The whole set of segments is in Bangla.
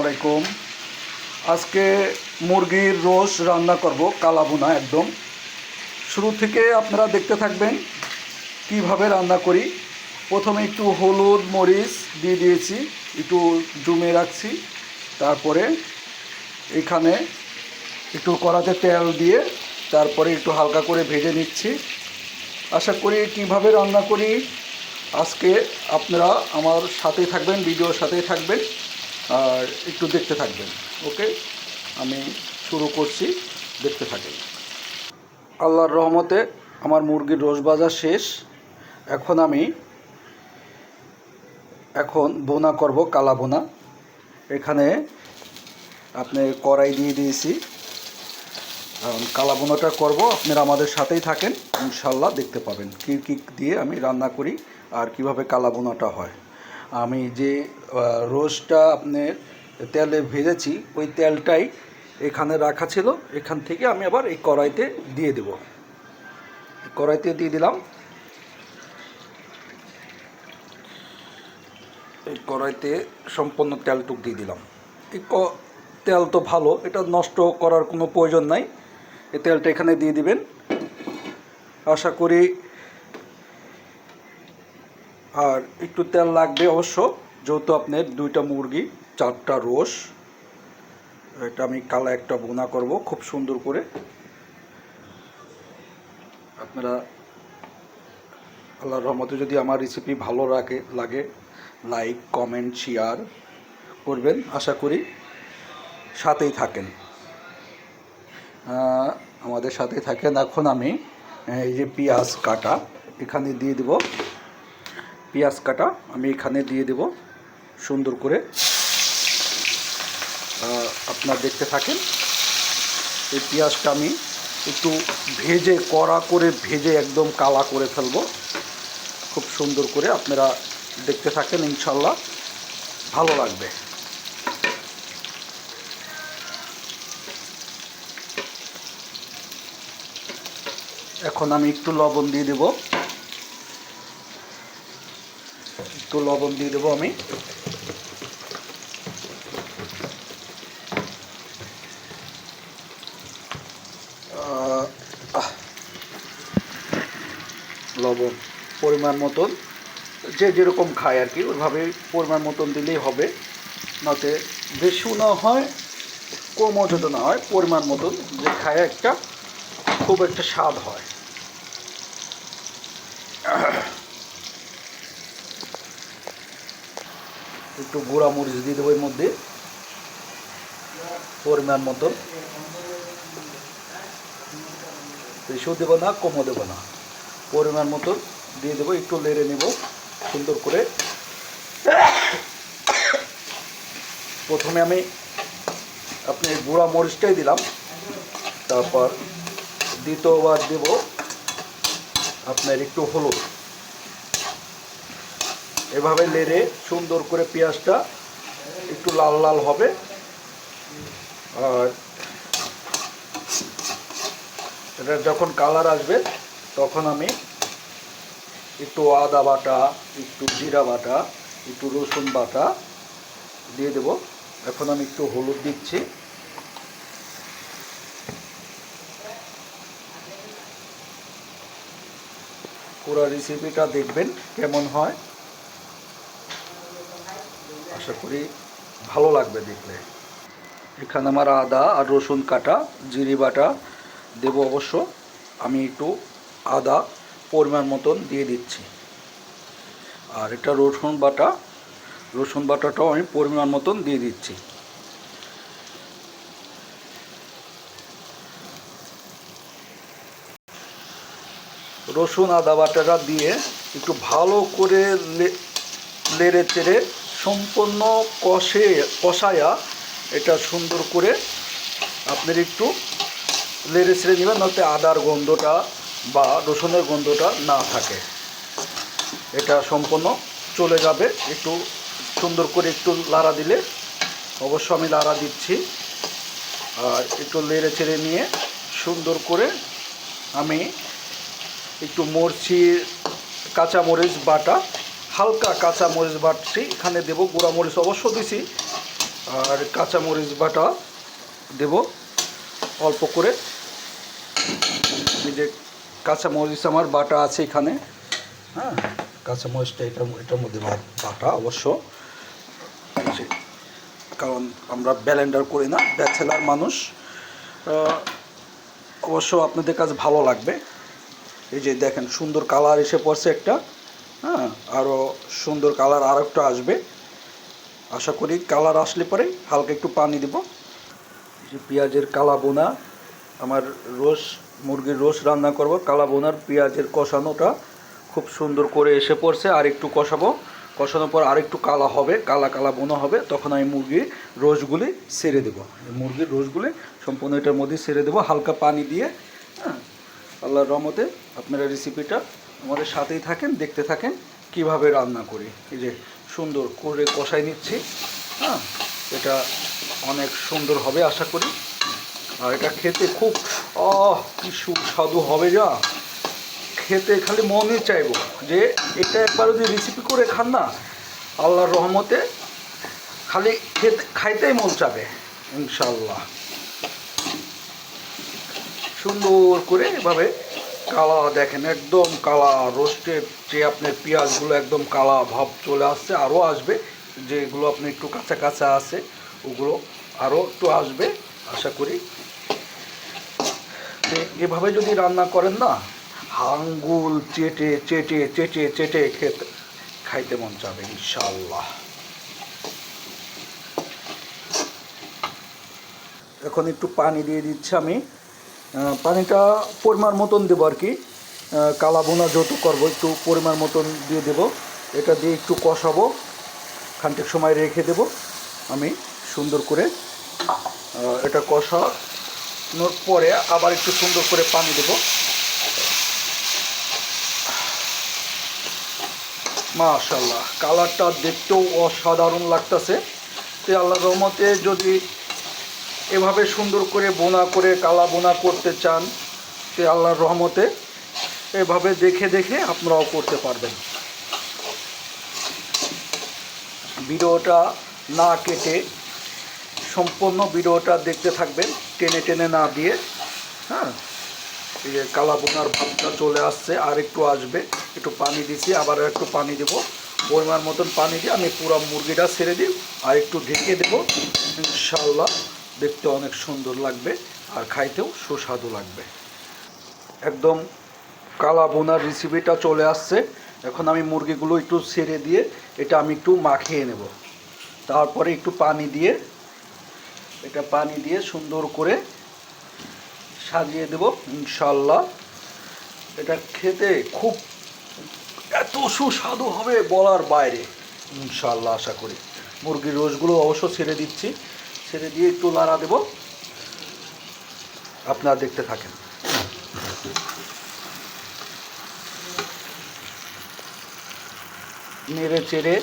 আলাইকুম। আজকে মুরগির রোস্ট রান্না করব, কালা ভুনা একদম। শুরু থেকে আপনারা দেখতে থাকবেন কিভাবে রান্না করি। প্রথমে একটু হলুদ মরিচ দিয়ে দিয়েছি, একটু জমে রাখছি। তারপরে এখানে একটু কড়াতে তেল দিয়ে তারপরে একটু হালকা করে ভেজে নিচ্ছি। আশা করি কিভাবে রান্না করি আজকে আপনারা আমার সাথেই থাকবেন, ভিডিওর সাথেই থাকবেন আর একটু দেখতে থাকবেন। ওকে, আমি শুরু করছি, দেখতে থাকেন। আল্লাহর রহমতে আমার মুরগির রোস্ট ভাজা শেষ। এখন বোনা করব, কালা বোনা। এখানে আপনি কড়াই দিয়ে দিয়েছি, কালা বোনাটা করব। আপনারা আমাদের সাথেই থাকেন, ইনশাল্লাহ দেখতে পাবেন কী কী দিয়ে আমি রান্না করি আর কিভাবে কালা বোনাটা হয়। আমি যে রোস্টটা আপনার তেলে ভেজেছি, ওই তেলটাই এখানে রাখা ছিল। এখান থেকে আমি আবার এই কড়াইতে দিয়ে দেব। কড়াইতে দিয়ে দিলাম। এই কড়াইতে সম্পূর্ণ তেলটুক দিয়ে দিলাম। এই তেল তো ভালো, এটা নষ্ট করার কোনো প্রয়োজন নাই। এই তেলটা এখানে দিয়ে দিবেন। আশা করি আর একটু তেল লাগবে অবশ্য, যেহেতু আপনার 2টা মুরগি 4টা রোস্ট। এটা আমি কালা একটা বোনা করব খুব সুন্দর করে। আপনারা আল্লাহর রহমতে যদি আমার রেসিপি ভালো লাগে লাইক কমেন্ট শেয়ার করবেন। আশা করি সাথেই থাকেন, আমাদের সাথেই থাকেন। এখন আমি এই যে পেঁয়াজ কাটা এখানে দিয়ে দেব। পেঁয়াজ কাটা আমি এখানে দিয়ে দেব সুন্দর করে। আপনারা দেখতে থাকেন। এই পেঁয়াজটা আমি একটু ভেজে, কড়া করে ভেজে একদম কালা করে ফেলব খুব সুন্দর করে। আপনারা দেখতে থাকেন, ইনশাল্লাহ ভালো লাগবে। এখন আমি একটু লবণ দিয়ে দেব, আমি। লবণ পরিমাণ মতন, যে যেরকম খায় আর কি ওইভাবে পরিমাণ মতন দিলেই হবে। নতে বেশিও না হয়, কমও যদি না হয়, পরিমাণ মতন যে খায় একটা খুব একটা স্বাদ হয়। একটু গুঁড়া মরিচ দিয়ে দেবো এর মধ্যে পরিমাণ মতন। বেশিও দেবো না, কমও দেবো না, পরিমাণ মতন দিয়ে দেবো। একটু নেড়ে নেব সুন্দর করে। প্রথমে আমি আপনার গুঁড়া মরিচটাই দিলাম, তারপর দ্বিতীয়বার দেব আপনার একটু হলুদ। এভাবে নেড়ে সুন্দর করে পেঁয়াজটা একটু লাল লাল হবে। আর এটা যখন কালার আসবে তখন আমি একটু আদা বাটা, একটু জিরা বাটা, একটু রসুন বাটা দিয়ে দেব। এখন আমি একটু হলুদ দিচ্ছি। পুরো রেসিপিটা দেখবেন কেমন হয়, আশা করি ভালো লাগবে দেখলে। এখানে আমার আদা আর রসুন কাটা, জিরে বাটা দেব অবশ্য। আমি একটু আদা পরিমাণ মতন দিয়ে দিচ্ছি। আর এটা রসুন বাটাটাও আমি পরিমাণ মতন দিয়ে দিচ্ছি। রসুন আদা বাটাটা দিয়ে একটু ভালো করে নেড়ে চেড়ে সম্পূর্ণ কষায়া এটা সুন্দর করে আপনার একটু নেড়ে ছেড়ে নেবেন, যাতে আদার গন্ধটা বা রসুনের গন্ধটা না থাকে। এটা সম্পূর্ণ চলে যাবে। একটু সুন্দর করে একটু লাড়া দিলে, অবশ্য আমি লাড়া দিচ্ছি। আর একটু নেড়ে ছেড়ে নিয়ে সুন্দর করে আমি একটু কাঁচামরিচ বাটা, হালকা কাঁচামরিচ বাটছি এখানে দেবো। গুঁড়া মরিচ অবশ্য দিছি, আর কাঁচামরিচ বাটা দেব অল্প করে। এই যে কাঁচামরিচ আমার বাটা আছে এখানে, হ্যাঁ, কাঁচামরিচটা এটার মধ্যে বাটা অবশ্য, কারণ আমরা ব্লেন্ডার করি না, ব্যাচেলার মানুষ, অবশ্য আপনাদের কাছে ভালো লাগবে। এই যে দেখেন সুন্দর কালার এসে পড়ছে একটা, হ্যাঁ, আরও সুন্দর কালার আর একটা আসবে আশা করি। কালার আসলে পরে হালকা একটু পানি দেব। যে পেঁয়াজের কালা বোনা, আমার মুরগির রোস রান্না করব, কালা বোনার পেঁয়াজের কষানোটা খুব সুন্দর করে এসে পড়ছে। আর একটু কষাবো, কষানোর পর আরেকটু কালা হবে, কালা কালা বোনা হবে, তখন আমি মুরগির রোসগুলি ছেড়ে দেবো। মুরগির রোসগুলি সম্পূর্ণ এটার মধ্যে ছেড়ে দেবো হালকা পানি দিয়ে। হ্যাঁ, আল্লাহর রহমতে আপনারা রেসিপিটা আমাদের সাথেই থাকেন, দেখতে থাকেন কিভাবে রান্না করি। এই যে সুন্দর করে কষাই নিচ্ছি, হ্যাঁ, এটা অনেক সুন্দর হবে আশা করি। আর এটা খেতে খুব কি সুস্বাদু হবে, যা খেতে খালি মনই চাইবো যে এটা একবার যদি রেসিপি করে খান না, আল্লাহর রহমতে খালি খাইতেই মন চাবে ইনশাল্লাহ। সুন্দর করে এভাবে কালা দেখেন, একদম কালা রোস্টের যে আপনার পেঁয়াজগুলো একদম কালা ভাব চলে আসছে, আরও আসবে, যেগুলো আপনি একটু কাঁচা কাঁচা আছে ওগুলো আরও একটু আসবে আশা করি। এভাবে যদি রান্না করেন না, আঙ্গুল চেটে চেটে চেটে চেটে খাইতে মন চাবে ইনশাল্লাহ। এখন একটু পানি দিয়ে দিচ্ছি আমি, পানিটা পরিমাণ মতন দেবো আর কি, কালা বোনা যত করবো একটু পরিমাণ মতন দিয়ে দেব। এটা দিয়ে একটু কষাবো, খানিক সময় রেখে দেব আমি সুন্দর করে। এটা কষানোর পরে আবার একটু সুন্দর করে পানি দেব। মাশাআল্লাহ, কালারটা দেখতেও অসাধারণ লাগতেছে। তো আল্লাহর রহমতে যদি এভাবে সুন্দর করে বোনা করে কালা বোনা করতে চান, সে আল্লাহর রহমতে এভাবে দেখে দেখে আপনারাও করতে পারবেন। ভিডিওটা না কেটে সম্পূর্ণ ভিডিওটা দেখতে থাকবেন, টেনে টেনে না দিয়ে। হ্যাঁ, এই যে কালা বোনার ভাবটা চলে আসছে, আর একটু আসবে, একটু পানি দিচ্ছি, আবার একটু পানি দেব, পরিমাণ মতন পানি দিয়ে আমি পুরো মুরগিটা ছেড়ে দিই, আর একটু ঢেকে দেবো। ইনশাআল্লাহ দেখতে অনেক সুন্দর লাগবে আর খাইতেও সুস্বাদু লাগবে। একদম কালা বোনার রেসিপিটা চলে আসছে। এখন আমি মুরগিগুলো একটু ছেড়ে দিয়ে এটা আমি একটু মাখিয়ে নেব, তারপরে একটু পানি দিয়ে, এটা পানি দিয়ে সুন্দর করে সাজিয়ে দেব ইনশাল্লাহ। এটা খেতে খুব এত সুস্বাদু হবে বলার বাইরে ইনশাল্লাহ আশা করি। মুরগির রোসগুলো অবশ্য ছেড়ে দিচ্ছি, ছেড়ে দিয়ে একটু নাড়া দেব, আপনারা দেখতে থাকেন। নেড়ে চেড়ে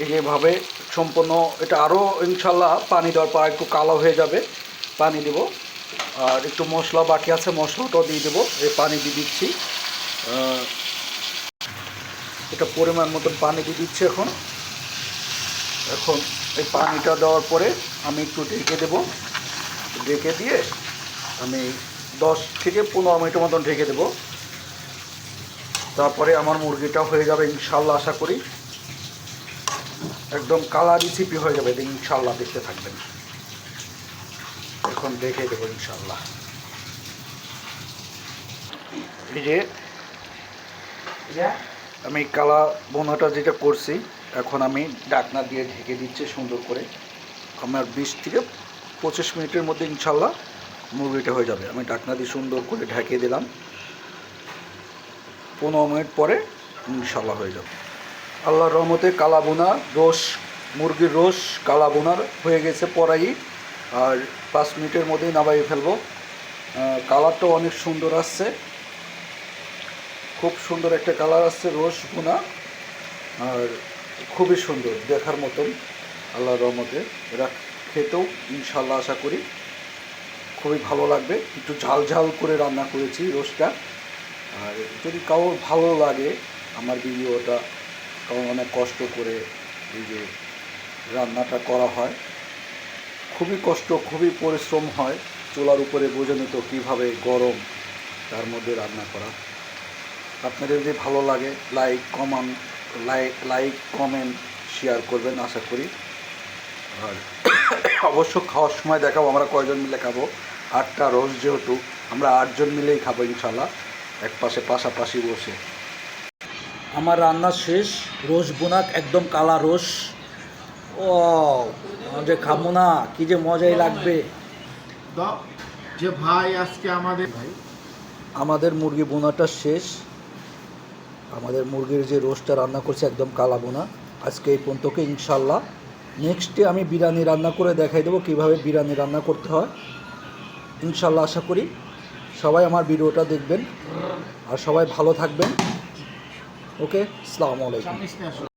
এইভাবে সম্পূর্ণ এটা আরও ইনশাল্লাহ পানি দেওয়ার পর একটু কালো হয়ে যাবে, পানি দেব। আর একটু মশলা বাকি আছে, মশলাটাও দিয়ে দেবো, এই পানি দিয়ে দিচ্ছি। এটা পরিমাণ মতন পানি দিয়ে দিচ্ছি এখন। এখন এই পানিটা দেওয়ার পরে আমি একটু ঢেকে দেব, ঢেকে দিয়ে আমি 10 থেকে 15 মিনিটের মতন ঢেকে দেব। তারপরে আমার মুরগিটা হয়ে যাবে ইনশাল্লাহ আশা করি, একদম কালার রেসিপি হয়ে যাবে ইনশাল্লাহ, দেখতে থাকবেন। এখন দেখে দেবো ইনশাল্লাহ। এই যে আমি কালা বোনাটা যেটা করছি, এখন আমি ঢাকনা দিয়ে ঢেকে দিচ্ছি সুন্দর করে। আমার 20 থেকে 25 মিনিটের মধ্যে ইনশাল্লাহ মুরগিটা হয়ে যাবে। আমি ঢাকনা দিয়ে সুন্দর করে ঢেকে দিলাম, 15 মিনিট পরে ইনশাল্লাহ হয়ে যাবে। আল্লাহর রহমতে কালা বোনা রোস, মুরগির রোস কালা বোনার হয়ে গেছে পরাই। আর 5 মিনিটের মধ্যেই নামাই ফেলবো। কালারটাও অনেক সুন্দর আসছে, খুব সুন্দর একটা কালার আসছে রোস বোনা, আর খুবই সুন্দর দেখার মতন। আল্লাহর রহমতে এরা খেতেও ইনশাল্লাহ আশা করি খুবই ভালো লাগবে। একটু ঝাল ঝাল করে রান্না করেছি রোস্টটা। আর যদি কারোর ভালো লাগে আমার ভিডিওটা, কারণ অনেক কষ্ট করে এই যে রান্নাটা করা হয়, খুবই কষ্ট, খুবই পরিশ্রম হয়। চুলার উপরে বোঝেনি তো কীভাবে গরম, তার মধ্যে রান্না করা। আপনাদের যদি ভালো লাগে লাইক কমেন্ট শেয়ার করবেন আশা করি। আর অবশ্য খাওয়ার সময় দেখাবো আমরা কয়জন মিলে খাবো। 8টা রোজ, যেহেতু আমরা 8জন মিলেই খাবো ইনশাল্লাহ, এক পাশে পাশাপাশি বসে। আমার রান্না শেষ, রোজ বোনাক একদম কালা রোজ। ও যে খাবো না, কি যে মজাই লাগবে। যে ভাই আজকে আমাদের মুরগি বোনাটা শেষ। আমাদের মুরগির যে রোস্টটা রান্না করছে একদম কালা বোনা। আজকে এই পর্যন্তকে, ইনশাল্লাহ নেক্সটে আমি বিরিয়ানি রান্না করে দেখাই দেবো কীভাবে বিরিয়ানি রান্না করতে হয়। ইনশাল্লাহ আশা করি সবাই আমার ভিডিওটা দেখবেন আর সবাই ভালো থাকবেন। ওকে, আসসালামু আলাইকুম।